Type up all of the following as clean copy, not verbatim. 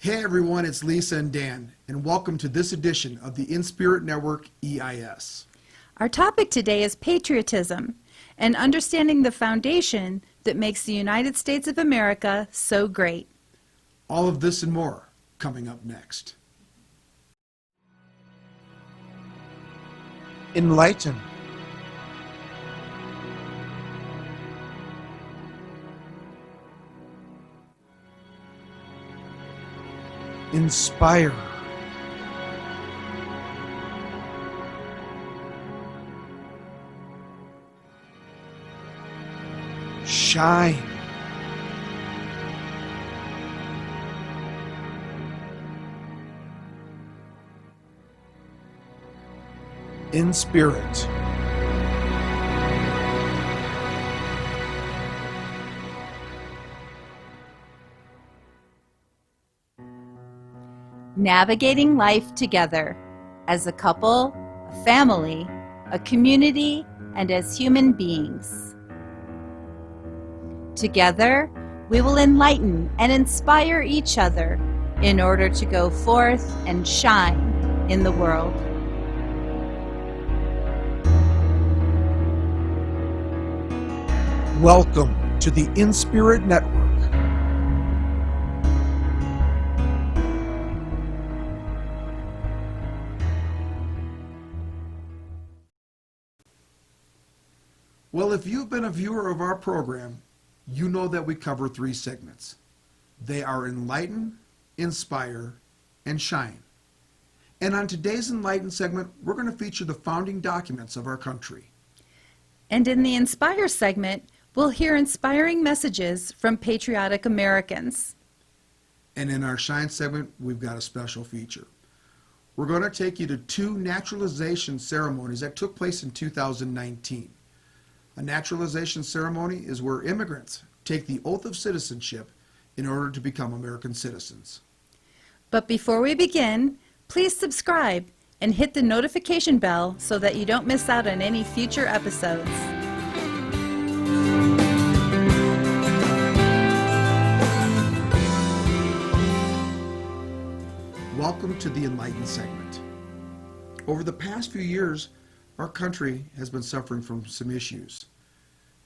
Hey everyone, it's Lisa and Dan, and welcome to this edition of the INSPIRIT Network EIS. Our topic today is patriotism and understanding the foundation that makes the United States of America so great. All of this and more coming up next. Enlighten. Inspire. Shine. In spirit. Navigating life together as a couple, a family, a community, and as human beings. Together, we will enlighten and inspire each other in order to go forth and shine in the world. Welcome to the INSPIRIT Network. Well, if you've been a viewer of our program, you know that we cover three segments. They are Enlighten, Inspire, and Shine. And on today's Enlighten segment, we're going to feature the founding documents of our country. And in the Inspire segment, we'll hear inspiring messages from patriotic Americans. And in our Shine segment, we've got a special feature. We're going to take you to two naturalization ceremonies that took place in 2019. A naturalization ceremony is where immigrants take the oath of citizenship in order to become American citizens. But before we begin, please subscribe and hit the notification bell so that you don't miss out on any future episodes. Welcome to the Enlighten segment. Over the past few years, our country has been suffering from some issues.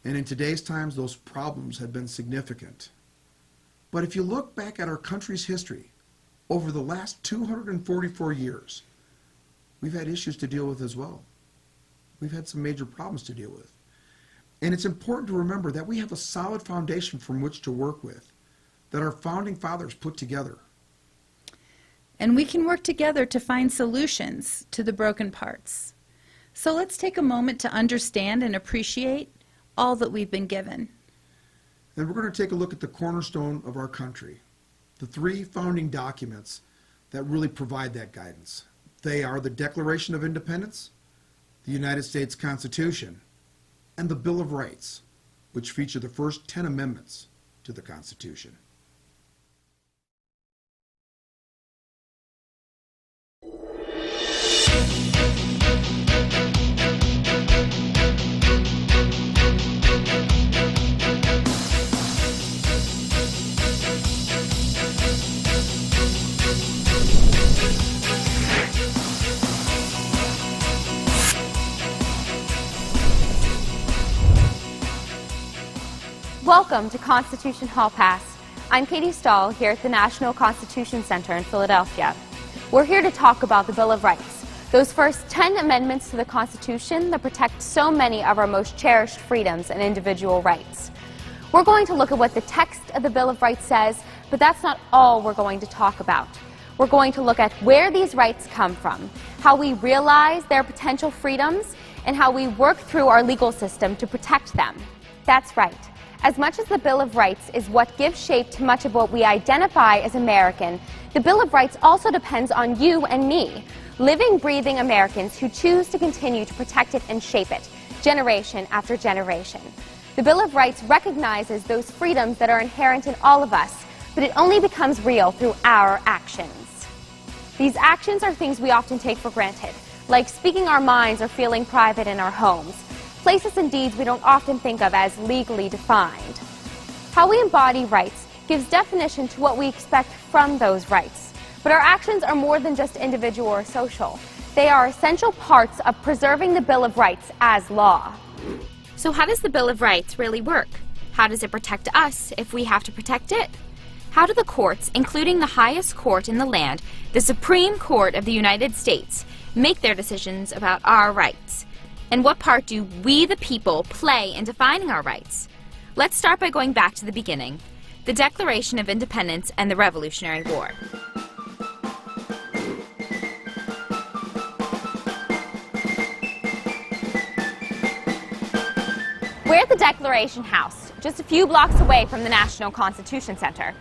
And in today's times, those problems have been significant. But if you look back at our country's history, over the last 244 years, we've had issues to deal with as well. We've had some major problems to deal with. And it's important to remember that we have a solid foundation from which to work with, that our founding fathers put together. And we can work together to find solutions to the broken parts. So let's take a moment to understand and appreciate all that we've been given. And we're going to take a look at the cornerstone of our country, the three founding documents that really provide that guidance. They are the Declaration of Independence, the United States Constitution, and the Bill of Rights, which feature the first 10 amendments to the Constitution. Welcome to Constitution Hall Pass. I'm Katie Stahl here at the National Constitution Center in Philadelphia. We're here to talk about the Bill of Rights, those first 10 amendments to the Constitution that protect so many of our most cherished freedoms and individual rights. We're going to look at what the text of the Bill of Rights says, but that's not all we're going to talk about. We're going to look at where these rights come from, how we realize their potential freedoms, and how we work through our legal system to protect them. That's right. As much as the Bill of Rights is what gives shape to much of what we identify as American, the Bill of Rights also depends on you and me, living, breathing Americans who choose to continue to protect it and shape it, generation after generation. The Bill of Rights recognizes those freedoms that are inherent in all of us, but it only becomes real through our actions. These actions are things we often take for granted, like speaking our minds or feeling private in our homes, places and deeds we don't often think of as legally defined. How we embody rights gives definition to what we expect from those rights. But our actions are more than just individual or social. They are essential parts of preserving the Bill of Rights as law. So how does the Bill of Rights really work? How does it protect us if we have to protect it? How do the courts, including the highest court in the land, the Supreme Court of the United States, make their decisions about our rights? And what part do we, the people, play in defining our rights? Let's start by going back to the beginning, the Declaration of Independence and the Revolutionary War. We're at the Declaration House, just a few blocks away from the National Constitution Center.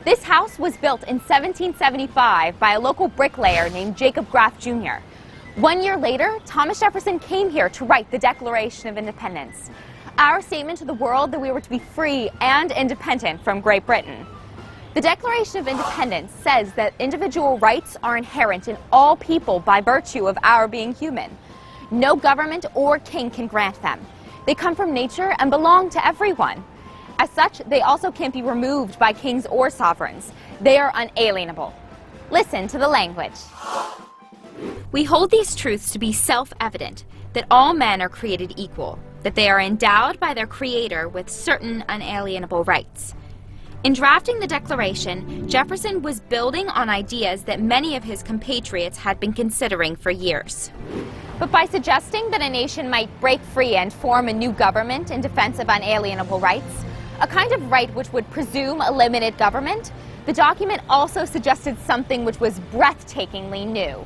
This house was built in 1775 by a local bricklayer named Jacob Graff Jr. 1 year later, Thomas Jefferson came here to write the Declaration of Independence, our statement to the world that we were to be free and independent from Great Britain. The Declaration of Independence says that individual rights are inherent in all people by virtue of our being human. No government or king can grant them. They come from nature and belong to everyone. As such, they also can't be removed by kings or sovereigns. They are unalienable. Listen to the language. We hold these truths to be self-evident, that all men are created equal, that they are endowed by their Creator with certain unalienable rights. In drafting the Declaration, Jefferson was building on ideas that many of his compatriots had been considering for years. But by suggesting that a nation might break free and form a new government in defense of unalienable rights, a kind of right which would presume a limited government, the document also suggested something which was breathtakingly new.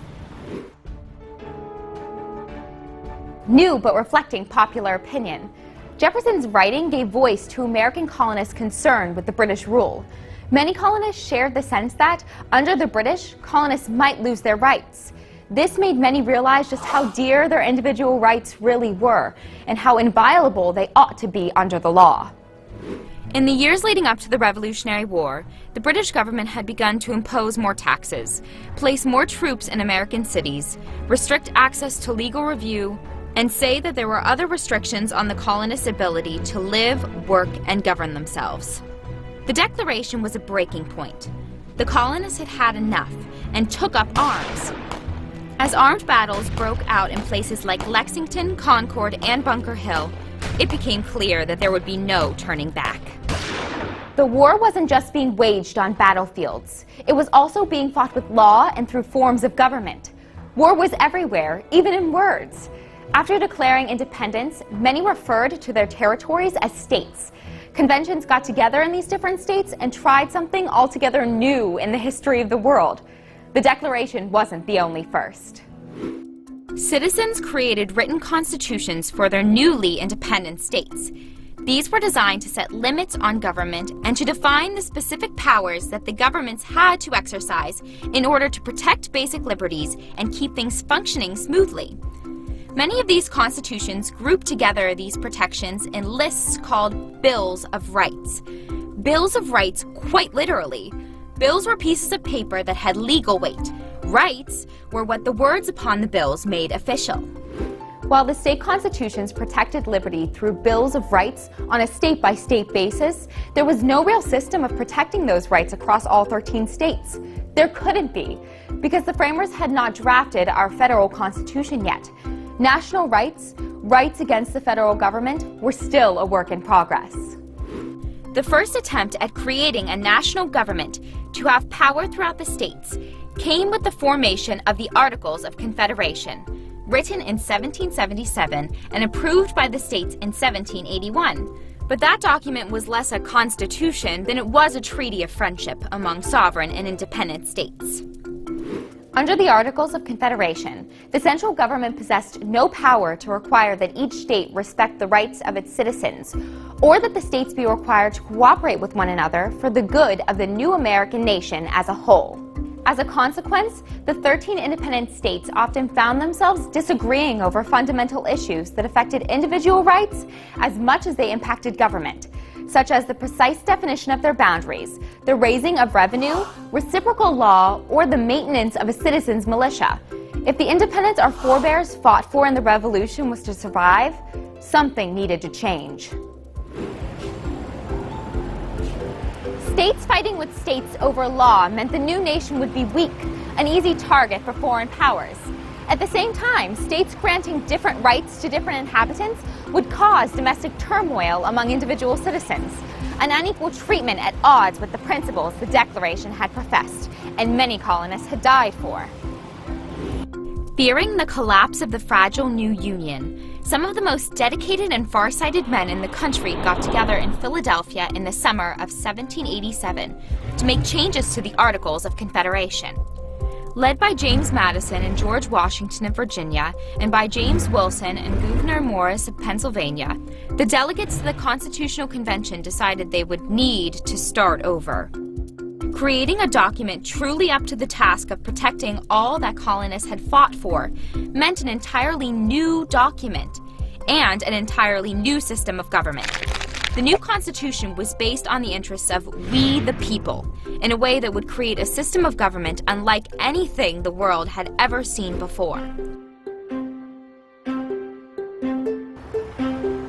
New but reflecting popular opinion. Jefferson's writing gave voice to American colonists concerned with the British rule. Many colonists shared the sense that, under the British, colonists might lose their rights. This made many realize just how dear their individual rights really were, and how inviolable they ought to be under the law. In the years leading up to the Revolutionary War, the British government had begun to impose more taxes, place more troops in American cities, restrict access to legal review, and say that there were other restrictions on the colonists' ability to live, work, and govern themselves. The Declaration was a breaking point. The colonists had had enough and took up arms. As armed battles broke out in places like Lexington, Concord, and Bunker Hill, it became clear that there would be no turning back. The war wasn't just being waged on battlefields. It was also being fought with law and through forms of government. War was everywhere, even in words. After declaring independence, many referred to their territories as states. Conventions got together in these different states and tried something altogether new in the history of the world. The Declaration wasn't the only first. Citizens created written constitutions for their newly independent states. These were designed to set limits on government and to define the specific powers that the governments had to exercise in order to protect basic liberties and keep things functioning smoothly. Many of these constitutions group together these protections in lists called Bills of Rights. Bills of Rights, quite literally. Bills were pieces of paper that had legal weight. Rights were what the words upon the bills made official. While the state constitutions protected liberty through bills of rights on a state-by-state basis, there was no real system of protecting those rights across all 13 states. There couldn't be, because the framers had not drafted our federal constitution yet. National rights, rights against the federal government, were still a work in progress. The first attempt at creating a national government to have power throughout the states came with the formation of the Articles of Confederation, written in 1777 and approved by the states in 1781. But that document was less a constitution than it was a treaty of friendship among sovereign and independent states. Under the Articles of Confederation, the central government possessed no power to require that each state respect the rights of its citizens, or that the states be required to cooperate with one another for the good of the new American nation as a whole. As a consequence, the 13 independent states often found themselves disagreeing over fundamental issues that affected individual rights as much as they impacted government, such as the precise definition of their boundaries, the raising of revenue, reciprocal law, or the maintenance of a citizen's militia. If the independence our forebears fought for in the Revolution was to survive, something needed to change. States fighting with states over law meant the new nation would be weak, an easy target for foreign powers. At the same time, states granting different rights to different inhabitants would cause domestic turmoil among individual citizens, an unequal treatment at odds with the principles the Declaration had professed, and many colonists had died for. Fearing the collapse of the fragile new Union, some of the most dedicated and far-sighted men in the country got together in Philadelphia in the summer of 1787 to make changes to the Articles of Confederation. Led by James Madison and George Washington of Virginia, and by James Wilson and Gouverneur Morris of Pennsylvania, the delegates to the Constitutional Convention decided they would need to start over. Creating a document truly up to the task of protecting all that colonists had fought for meant an entirely new document and an entirely new system of government. The new Constitution was based on the interests of we the people, in a way that would create a system of government unlike anything the world had ever seen before.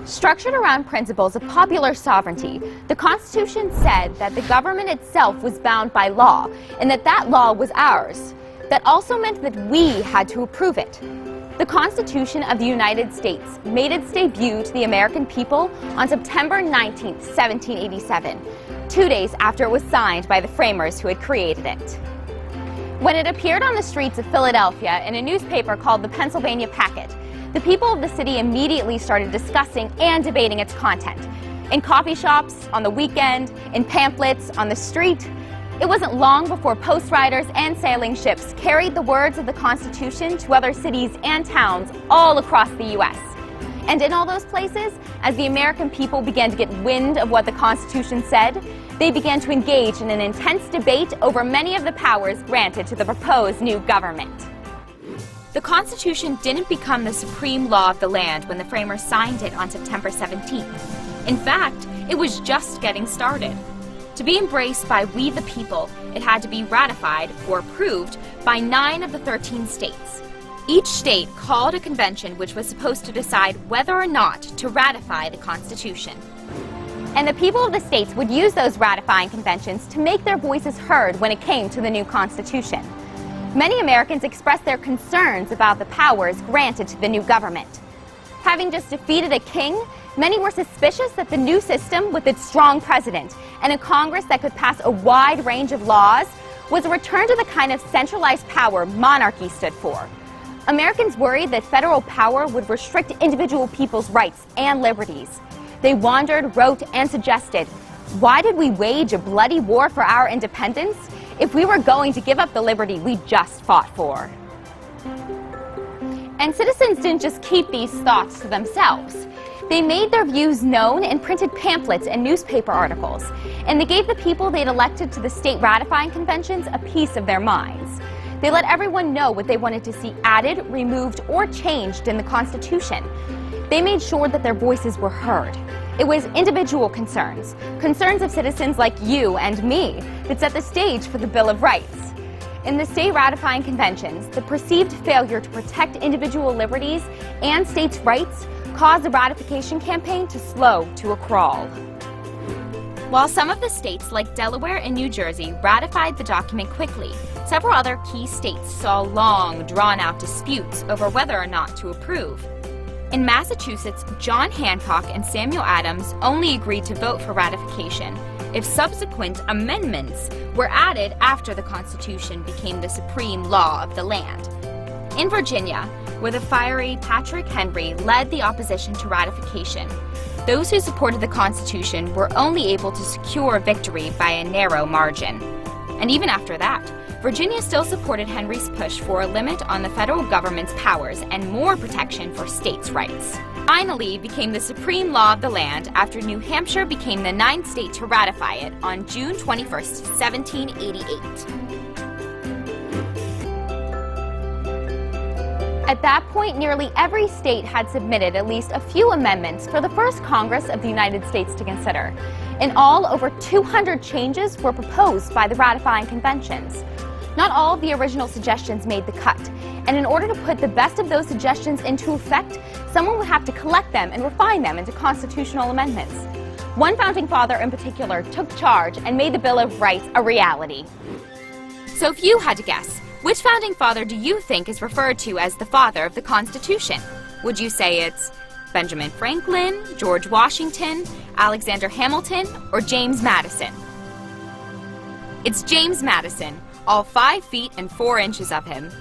Structured around principles of popular sovereignty, the Constitution said that the government itself was bound by law, and that law was ours. That also meant that we had to approve it. The Constitution of the United States made its debut to the American people on September 19, 1787, 2 days after it was signed by the framers who had created it. When it appeared on the streets of Philadelphia in a newspaper called the Pennsylvania Packet, the people of the city immediately started discussing and debating its content. In coffee shops, on the weekend, in pamphlets, on the street. It wasn't long before post riders and sailing ships carried the words of the Constitution to other cities and towns all across the U.S. And in all those places, as the American people began to get wind of what the Constitution said, they began to engage in an intense debate over many of the powers granted to the proposed new government. The Constitution didn't become the supreme law of the land when the framers signed it on September 17th. In fact, it was just getting started. To be embraced by we the people, it had to be ratified or approved by 9 of the 13 states. Each state called a convention which was supposed to decide whether or not to ratify the Constitution. And the people of the states would use those ratifying conventions to make their voices heard when it came to the new Constitution. Many Americans expressed their concerns about the powers granted to the new government. Having just defeated a king, many were suspicious that the new system, with its strong president and a Congress that could pass a wide range of laws, was a return to the kind of centralized power monarchy stood for. Americans worried that federal power would restrict individual people's rights and liberties. They wondered, wrote, and suggested, why did we wage a bloody war for our independence if we were going to give up the liberty we just fought for? And citizens didn't just keep these thoughts to themselves. They made their views known in printed pamphlets and newspaper articles, and they gave the people they'd elected to the state ratifying conventions a piece of their minds. They let everyone know what they wanted to see added, removed, or changed in the Constitution. They made sure that their voices were heard. It was individual concerns, concerns of citizens like you and me, that set the stage for the Bill of Rights. In the state ratifying conventions, the perceived failure to protect individual liberties and states' rights caused the ratification campaign to slow to a crawl. While some of the states, like Delaware and New Jersey, ratified the document quickly, several other key states saw long, drawn-out disputes over whether or not to approve. In Massachusetts, John Hancock and Samuel Adams only agreed to vote for ratification if subsequent amendments were added after the Constitution became the supreme law of the land. In Virginia, where the fiery Patrick Henry led the opposition to ratification, those who supported the Constitution were only able to secure victory by a narrow margin. And even after that, Virginia still supported Henry's push for a limit on the federal government's powers and more protection for states' rights. Finally became the supreme law of the land after New Hampshire became the 9th state to ratify it on June 21st, 1788. At that point, nearly every state had submitted at least a few amendments for the first Congress of the United States to consider. In all, over 200 changes were proposed by the ratifying conventions. Not all of the original suggestions made the cut, and in order to put the best of those suggestions into effect, someone would have to collect them and refine them into constitutional amendments. One founding father in particular took charge and made the Bill of Rights a reality. So if you had to guess, which founding father do you think is referred to as the father of the Constitution? Would you say it's Benjamin Franklin, George Washington, Alexander Hamilton, or James Madison? It's James Madison, all 5 feet and 4 inches of him.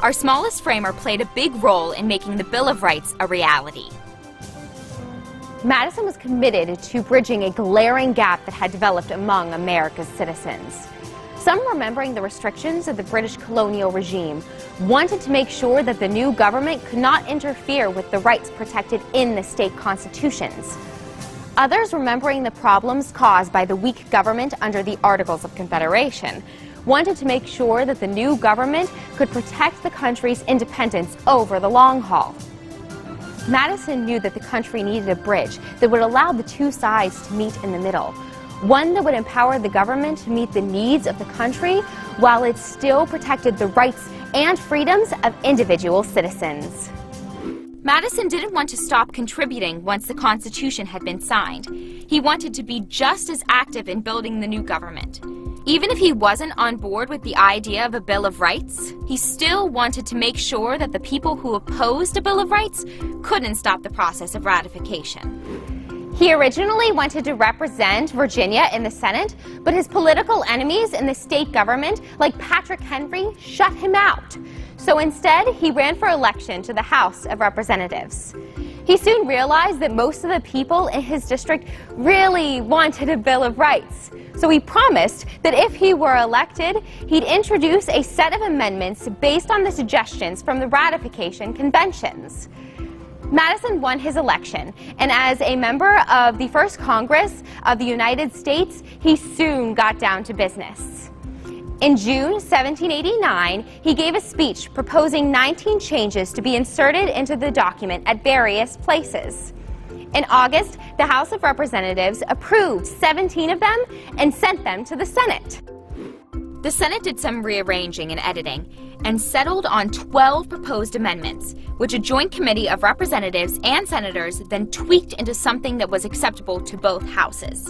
Our smallest framer played a big role in making the Bill of Rights a reality. Madison was committed to bridging a glaring gap that had developed among America's citizens. Some, remembering the restrictions of the British colonial regime, wanted to make sure that the new government could not interfere with the rights protected in the state constitutions. Others, remembering the problems caused by the weak government under the Articles of Confederation, wanted to make sure that the new government could protect the country's independence over the long haul. Madison knew that the country needed a bridge that would allow the two sides to meet in the middle, one that would empower the government to meet the needs of the country while it still protected the rights and freedoms of individual citizens. Madison didn't want to stop contributing once the Constitution had been signed. He wanted to be just as active in building the new government. Even if he wasn't on board with the idea of a Bill of Rights, he still wanted to make sure that the people who opposed a Bill of Rights couldn't stop the process of ratification. He originally wanted to represent Virginia in the Senate, but his political enemies in the state government, like Patrick Henry, shut him out. So instead, he ran for election to the House of Representatives. He soon realized that most of the people in his district really wanted a Bill of Rights. So he promised that if he were elected, he'd introduce a set of amendments based on the suggestions from the ratification conventions. Madison won his election, and as a member of the first Congress of the United States, he soon got down to business. In June 1789, he gave a speech proposing 19 changes to be inserted into the document at various places. In August, the House of Representatives approved 17 of them and sent them to the Senate. The Senate did some rearranging and editing and settled on 12 proposed amendments, which a joint committee of representatives and senators then tweaked into something that was acceptable to both houses.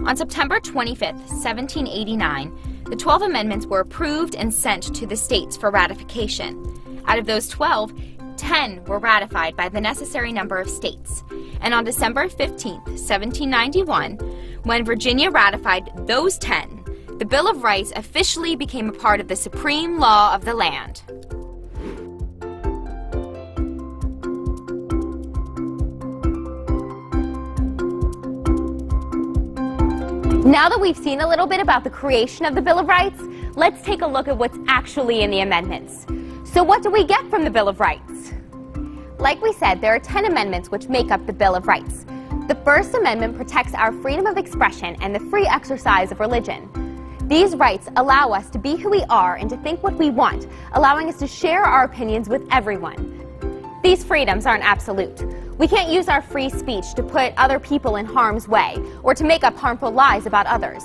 On September 25, 1789, the 12 amendments were approved and sent to the states for ratification. Out of those 12, 10 were ratified by the necessary number of states. And on December 15, 1791, when Virginia ratified those 10, the Bill of Rights officially became a part of the supreme law of the land. Now that we've seen a little bit about the creation of the Bill of Rights, let's take a look at what's actually in the amendments. So what do we get from the Bill of Rights? Like we said, there are 10 amendments which make up the Bill of Rights. The First Amendment protects our freedom of expression and the free exercise of religion. These rights allow us to be who we are and to think what we want, allowing us to share our opinions with everyone. These freedoms aren't absolute. We can't use our free speech to put other people in harm's way or to make up harmful lies about others.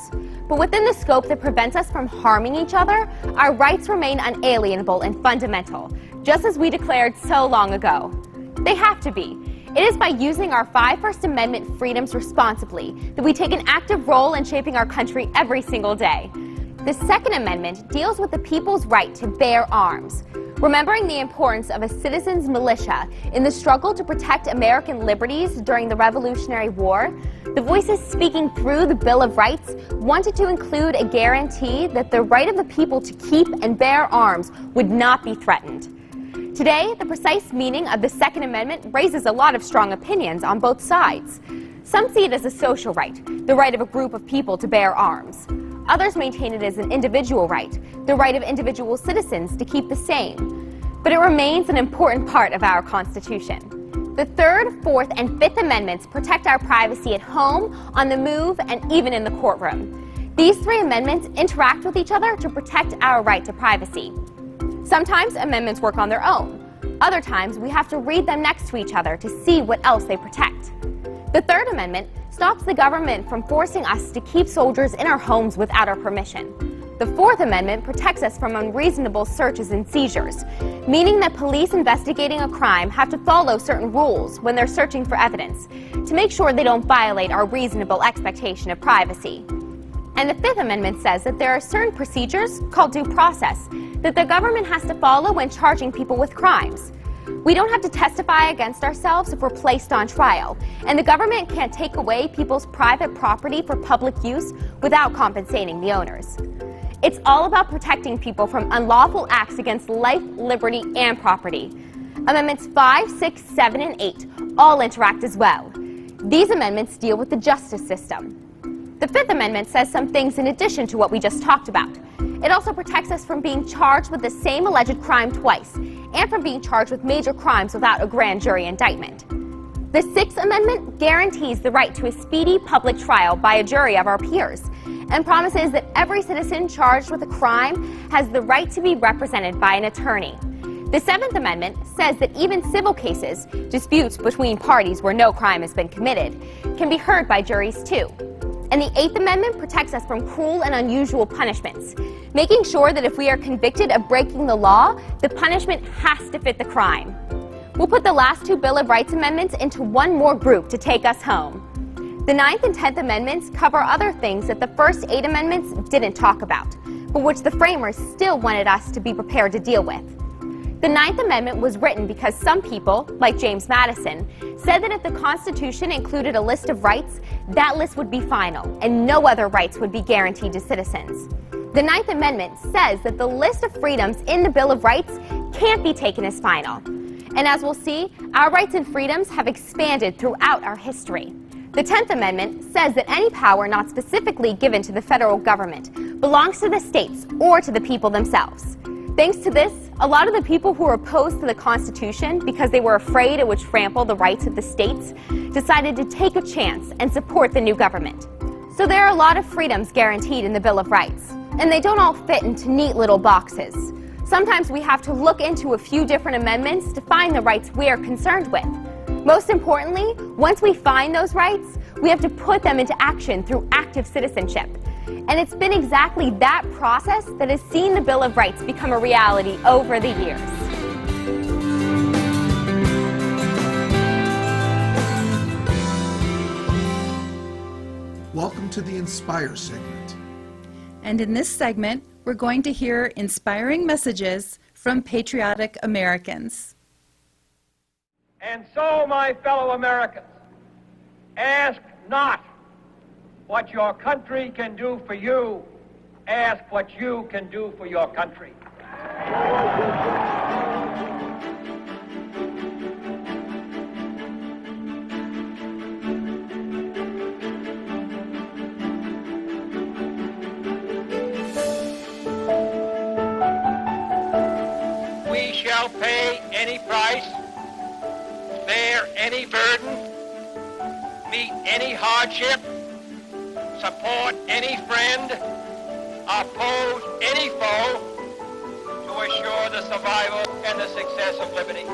But within the scope that prevents us from harming each other, our rights remain unalienable and fundamental, just as we declared so long ago. They have to be. It is by using our 5 First Amendment freedoms responsibly that we take an active role in shaping our country every single day. The Second Amendment deals with the people's right to bear arms. Remembering the importance of a citizen's militia in the struggle to protect American liberties during the Revolutionary War, the voices speaking through the Bill of Rights wanted to include a guarantee that the right of the people to keep and bear arms would not be threatened. Today, the precise meaning of the Second Amendment raises a lot of strong opinions on both sides. Some see it as a social right, the right of a group of people to bear arms. Others maintain it as an individual right, the right of individual citizens to keep the same. But it remains an important part of our Constitution. The Third, Fourth, and Fifth Amendments protect our privacy at home, on the move, and even in the courtroom. These 3 amendments interact with each other to protect our right to privacy. Sometimes amendments work on their own. Other times we have to read them next to each other to see what else they protect. The Third Amendment stops the government from forcing us to keep soldiers in our homes without our permission. The Fourth Amendment protects us from unreasonable searches and seizures, meaning that police investigating a crime have to follow certain rules when they're searching for evidence to make sure they don't violate our reasonable expectation of privacy. And the Fifth Amendment says that there are certain procedures, called due process, that the government has to follow when charging people with crimes. We don't have to testify against ourselves if we're placed on trial, and the government can't take away people's private property for public use without compensating the owners. It's all about protecting people from unlawful acts against life, liberty, and property. Amendments 5, 6, 7, and 8 all interact as well. These amendments deal with the justice system. The Fifth Amendment says some things in addition to what we just talked about. It also protects us from being charged with the same alleged crime twice, and from being charged with major crimes without a grand jury indictment. The Sixth Amendment guarantees the right to a speedy public trial by a jury of our peers, and promises that every citizen charged with a crime has the right to be represented by an attorney. The Seventh Amendment says that even civil cases, disputes between parties where no crime has been committed, can be heard by juries too. And the Eighth Amendment protects us from cruel and unusual punishments, making sure that if we are convicted of breaking the law, the punishment has to fit the crime. We'll put the last two Bill of Rights amendments into one more group to take us home. The Ninth and 10th Amendments cover other things that the first 8 amendments didn't talk about, but which the framers still wanted us to be prepared to deal with. The Ninth Amendment was written because some people, like James Madison, said that if the Constitution included a list of rights, that list would be final, and no other rights would be guaranteed to citizens. The Ninth Amendment says that the list of freedoms in the Bill of Rights can't be taken as final. And as we'll see, our rights and freedoms have expanded throughout our history. The 10th Amendment says that any power not specifically given to the federal government belongs to the states or to the people themselves. Thanks to this, a lot of the people who were opposed to the Constitution because they were afraid it would trample the rights of the states decided to take a chance and support the new government. So there are a lot of freedoms guaranteed in the Bill of Rights, and they don't all fit into neat little boxes. Sometimes we have to look into a few different amendments to find the rights we are concerned with. Most importantly, once we find those rights, we have to put them into action through active citizenship. And it's been exactly that process that has seen the Bill of Rights become a reality over the years. Welcome to the Inspire segment. And in this segment, we're going to hear inspiring messages from patriotic Americans. And so, my fellow Americans, ask not what your country can do for you. Ask what you can do for your country. We shall pay any price, bear any burden, meet any hardship, support any friend, oppose any foe to assure the survival and the success of liberty.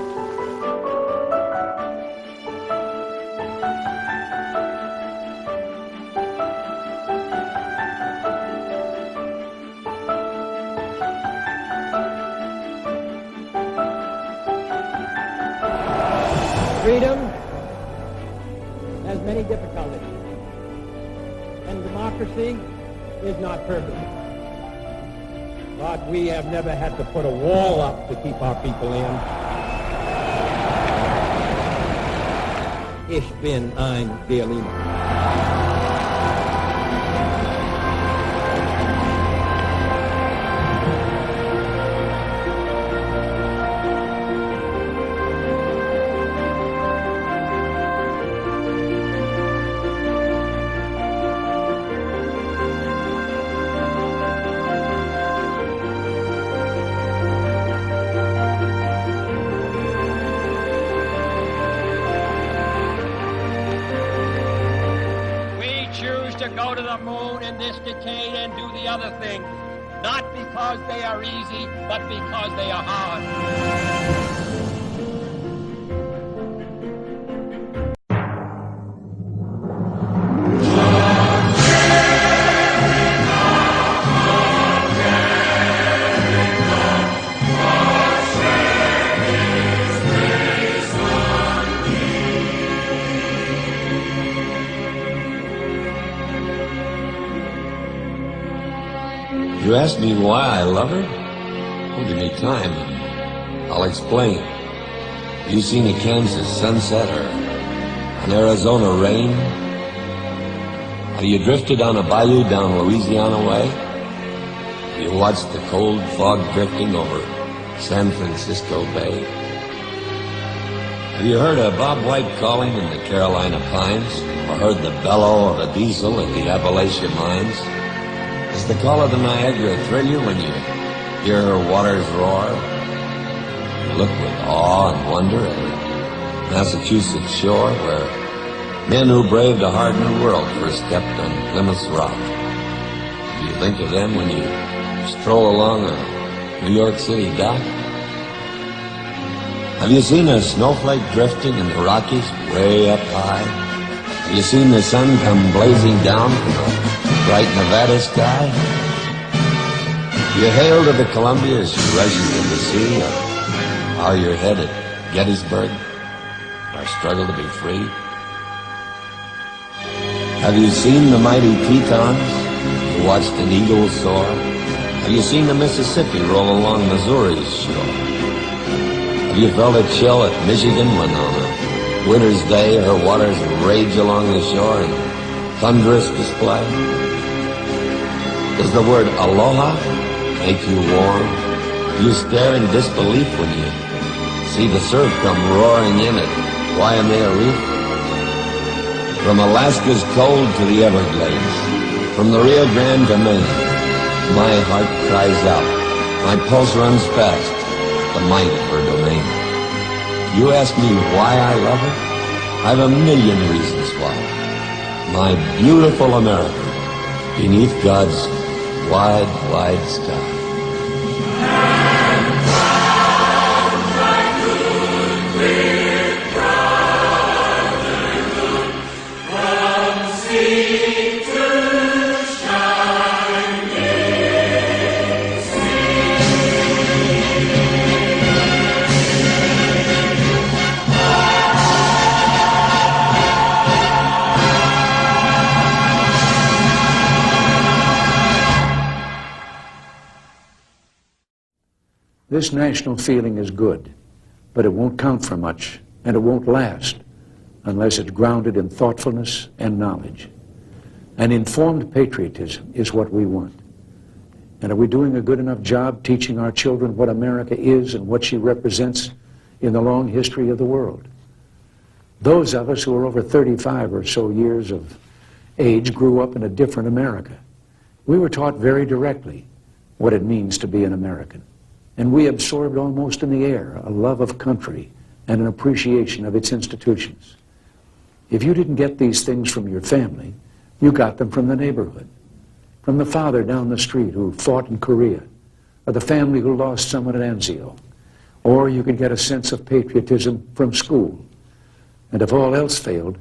Freedom has many difficulties, and democracy is not perfect. But we have never had to put a wall up to keep our people in. Ich bin ein Berliner. Go to the moon in this decade and do the other thing, not because they are easy, but because they are hard. ask me why I love her? Well, give me time and I'll explain. Have you seen a Kansas sunset or an Arizona rain? Have you drifted on a bayou down Louisiana way? Have you watched the cold fog drifting over San Francisco Bay? Have you heard a Bob White calling in the Carolina pines, or heard the bellow of a diesel in the Appalachia mines? Does the call of the Niagara thrill you when you hear her waters roar? You look with awe and wonder at her Massachusetts shore, where men who braved a hard new world first stepped on Plymouth's rock. Do you think of them when you stroll along a New York City dock? Have you seen a snowflake drifting in the Rockies way up high? Have you seen the sun come blazing down from a bright Nevada sky? You hail to the Columbia as she rushes into the sea, or bow your head at Gettysburg, our struggle to be free? Have you seen the mighty Tetons? You watched an eagle soar? Have you seen the Mississippi roll along Missouri's shore? Have you felt a chill at Michigan when on a winter's day her waters rage along the shore in thunderous display? Does the word aloha make you warm? Do you stare in disbelief when you see the surf come roaring in at Waimea Reef? From Alaska's cold to the Everglades, from the Rio Grande to Maine, my heart cries out, my pulse runs fast, the might of her domain. You ask me why I love her? I've a million reasons why. My beautiful America, beneath God's wide, wide sky. This national feeling is good, but it won't count for much, and it won't last unless it's grounded in thoughtfulness and knowledge. An informed patriotism is what we want. And are we doing a good enough job teaching our children what America is and what she represents in the long history of the world? Those of us who are over 35 or so years of age grew up in a different America. We were taught very directly what it means to be an American. And we absorbed almost in the air a love of country and an appreciation of its institutions. If you didn't get these things from your family, you got them from the neighborhood, from the father down the street who fought in Korea, or the family who lost someone at Anzio. Or you could get a sense of patriotism from school. And if all else failed,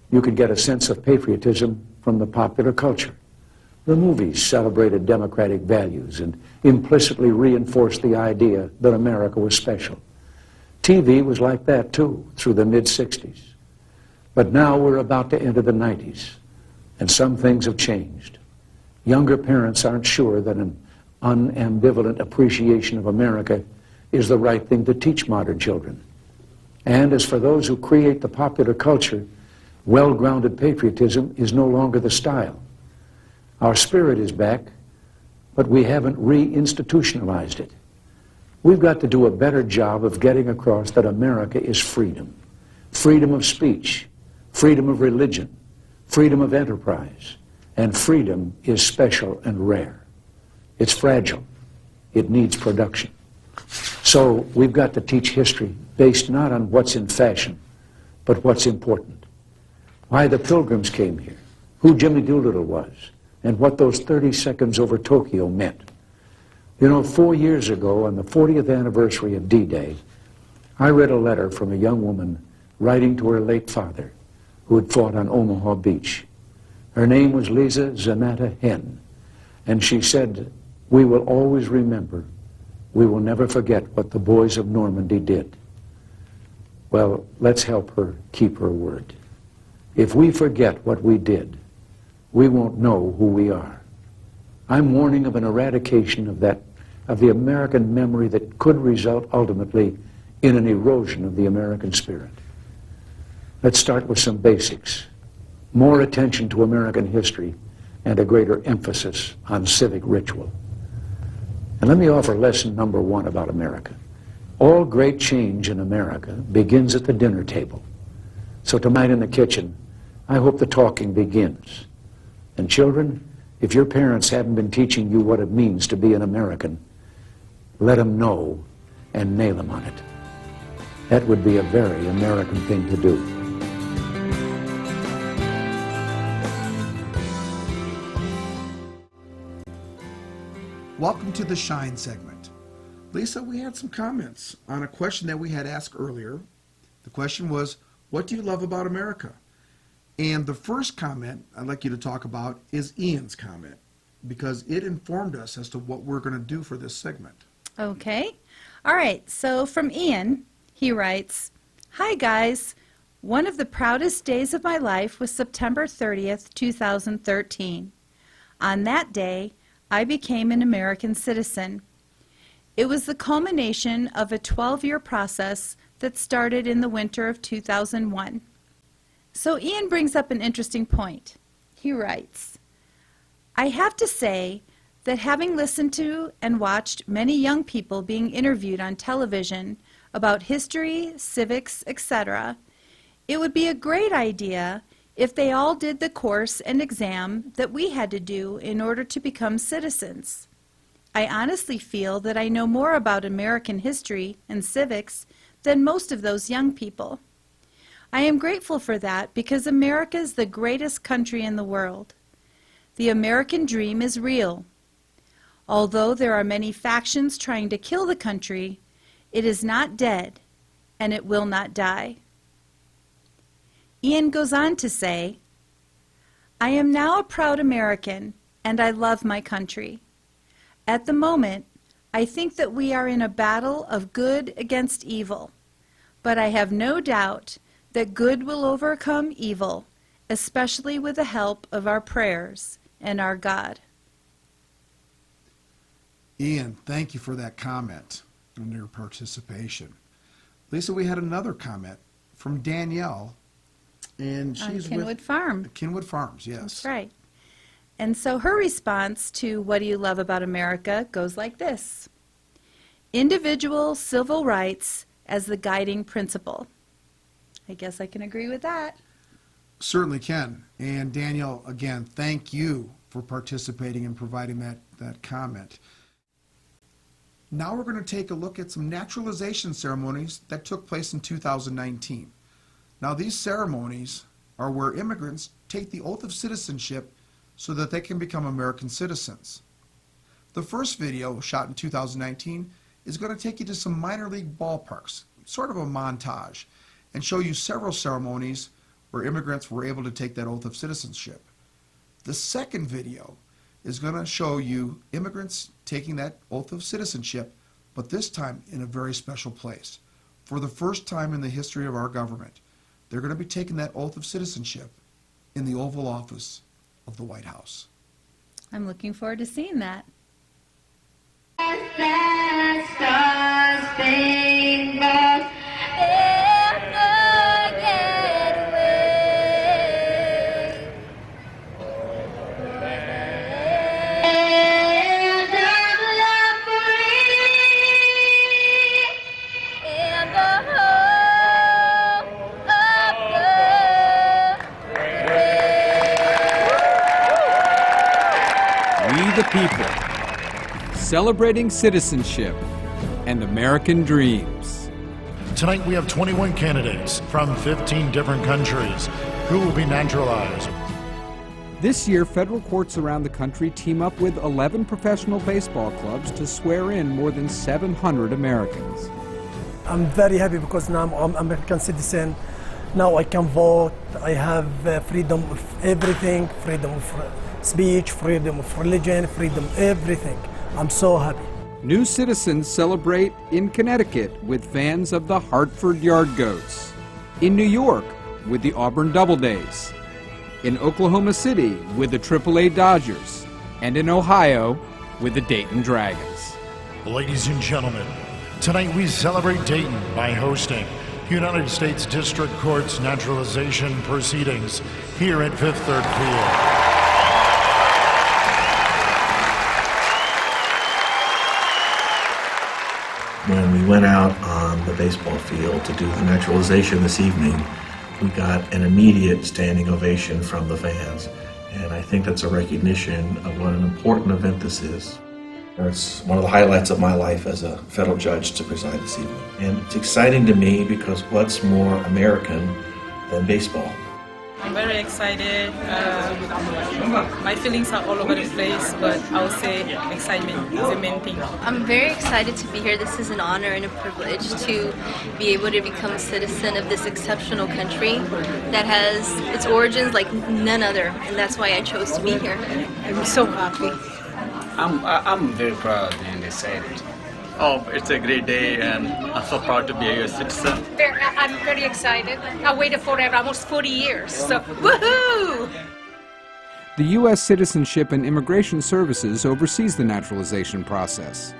you could get a sense of patriotism from the popular culture. The movies celebrated democratic values and implicitly reinforced the idea that America was special. TV was like that too, through the mid-60s. But now we're about to enter the 90s, and some things have changed. Younger parents aren't sure that an unambivalent appreciation of America is the right thing to teach modern children. And as for those who create the popular culture, well-grounded patriotism is no longer the style. Our spirit is back, but we haven't re-institutionalized it. We've got to do a better job of getting across that America is freedom. Freedom of speech, freedom of religion, freedom of enterprise, and freedom is special and rare. It's fragile. It needs production. So we've got to teach history based not on what's in fashion, but what's important. Why the Pilgrims came here, who Jimmy Doolittle was, and what those 30 seconds over Tokyo meant. You know, 4 years ago, on the 40th anniversary of D-Day, I read a letter from a young woman writing to her late father, who had fought on Omaha Beach. Her name was Lisa Zanata Hen, and she said, "We will always remember. We will never forget what the boys of Normandy did." Well, let's help her keep her word. If we forget what we did, we won't know who we are. I'm warning of an eradication of the American memory that could result ultimately in an erosion of the American spirit. Let's start with some basics. More attention to American history and a greater emphasis on civic ritual. And let me offer lesson number one about America. All great change in America begins at the dinner table. So tonight in the kitchen, I hope the talking begins. And children, if your parents haven't been teaching you what it means to be an American, let them know and nail them on it. That would be a very American thing to do. Welcome to the Shine segment. Lisa, we had some comments on a question that we had asked earlier. The question was, what do you love about America? And the first comment I'd like you to talk about is Ian's comment, because it informed us as to what we're going to do for this segment. Okay. All right. So from Ian, he writes, "Hi guys. One of the proudest days of my life was September 30th, 2013. On that day, I became an American citizen. It was the culmination of a 12-year process that started in the winter of 2001. So Ian brings up an interesting point. He writes, "I have to say that having listened to and watched many young people being interviewed on television about history, civics, etc., it would be a great idea if they all did the course and exam that we had to do in order to become citizens. I honestly feel that I know more about American history and civics than most of those young people. I am grateful for that because America is the greatest country in the world. The American dream is real. Although there are many factions trying to kill the country, it is not dead, and it will not die." Ian goes on to say, "I am now a proud American, and I love my country. At the moment, I think that we are in a battle of good against evil, but I have no doubt that good will overcome evil, especially with the help of our prayers and our God." Ian, thank you for that comment and your participation. Lisa, we had another comment from Danielle, and she's Kenwood with Farm. Kenwood Farms, yes. That's right. And so her response to "What do you love about America?" goes like this: "Individual civil rights as the guiding principle." I guess I can agree with that. Certainly can. And Danielle, again, thank you for participating and providing that comment. Now we're going to take a look at some naturalization ceremonies that took place in 2019. Now these ceremonies are where immigrants take the oath of citizenship so that they can become American citizens. The first video, shot in 2019, is going to take you to some minor league ballparks, sort of a montage, and show you several ceremonies where immigrants were able to take that oath of citizenship. The second video is going to show you immigrants taking that oath of citizenship, but this time in a very special place. For the first time in the history of our government, they're going to be taking that oath of citizenship in the Oval Office of the White House. I'm looking forward to seeing that. The people, celebrating citizenship and American dreams. Tonight we have 21 candidates from 15 different countries who will be naturalized. This year, federal courts around the country team up with 11 professional baseball clubs to swear in more than 700 Americans. I'm very happy because now I'm an American citizen. Now I can vote. I have freedom of everything, freedom of speech, freedom of religion, freedom everything. I'm so happy. New citizens celebrate in Connecticut with fans of the Hartford Yard Goats, in New York with the Auburn Doubledays, in Oklahoma City with the AAA Dodgers, and in Ohio with the Dayton Dragons. Ladies and gentlemen, tonight we celebrate Dayton by hosting United States District Court's naturalization proceedings here at Fifth Third Field. When we went out on the baseball field to do the naturalization this evening, we got an immediate standing ovation from the fans. And I think that's a recognition of what an important event this is. It's one of the highlights of my life as a federal judge to preside this evening. And it's exciting to me because what's more American than baseball? I'm very excited. My feelings are all over the place, but I would say excitement is the main thing. I'm very excited to be here. This is an honor and a privilege to be able to become a citizen of this exceptional country that has its origins like none other, and that's why I chose to be here. I'm so happy. I'm very proud and excited. Oh, it's a great day, and I'm so proud to be a US citizen. I'm very excited. I waited for it almost 40 years, so woohoo! The U.S. Citizenship and Immigration Services oversees the naturalization process.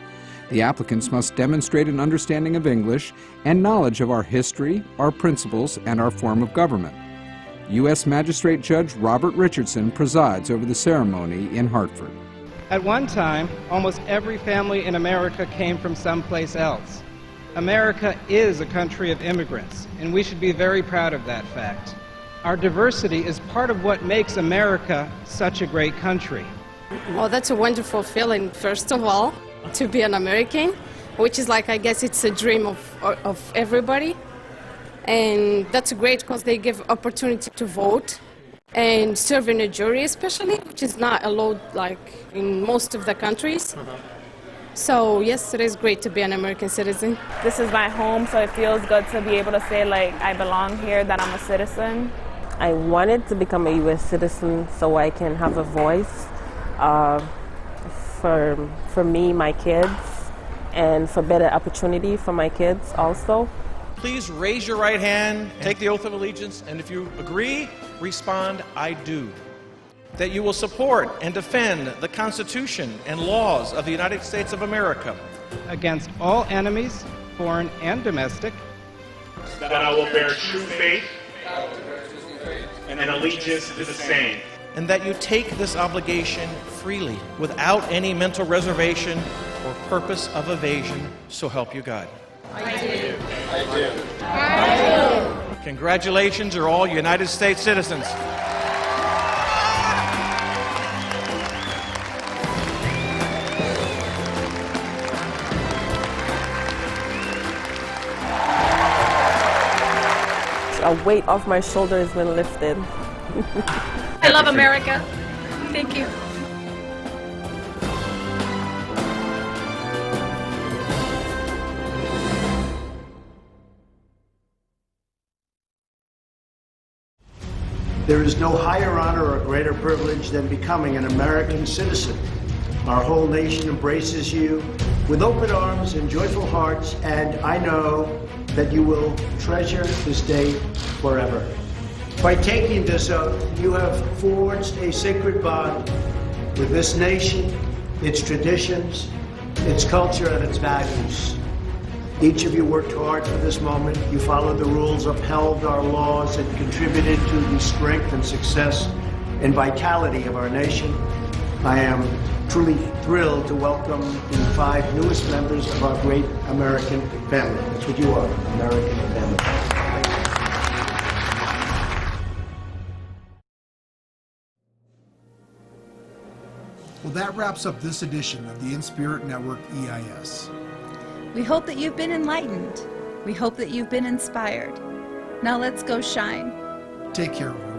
The applicants must demonstrate an understanding of English and knowledge of our history, our principles, and our form of government. U.S. Magistrate Judge Robert Richardson presides over the ceremony in Hartford. At one time, almost every family in America came from someplace else. America is a country of immigrants, and we should be very proud of that fact. Our diversity is part of what makes America such a great country. Well, that's a wonderful feeling, first of all, to be an American, which is like, I guess it's a dream of everybody. And that's great because they give opportunity to vote and serve in a jury especially, which is not allowed like in most of the countries. So yes, it is great to be an American citizen. This is my home, so it feels good to be able to say like I belong here, that I'm a citizen. I wanted to become a U.S. citizen so I can have a voice for me, my kids, and for better opportunity for my kids also. Please raise your right hand, take the oath of allegiance, and if you agree, respond, I do. That you will support and defend the Constitution and laws of the United States of America against all enemies, foreign and domestic. That I will bear true faith and allegiance to the same. And that you take this obligation freely, without any mental reservation or purpose of evasion, so help you God. I do. I do. I do. Congratulations, you're all United States citizens. A weight off my shoulder has been lifted. I love America. Thank you. There is no higher honor or greater privilege than becoming an American citizen. Our whole nation embraces you with open arms and joyful hearts, and I know that you will treasure this day forever. By taking this oath, you have forged a sacred bond with this nation, its traditions, its culture, and its values. Each of you worked hard for this moment. You followed the rules, upheld our laws, and contributed to the strength and success and vitality of our nation. I am truly thrilled to welcome the 5 newest members of our great American family. That's what you are, American family. Well, that wraps up this edition of the INSPIRIT Network EIS. We hope that you've been enlightened. We hope that you've been inspired. Now let's go shine. Take care, everyone.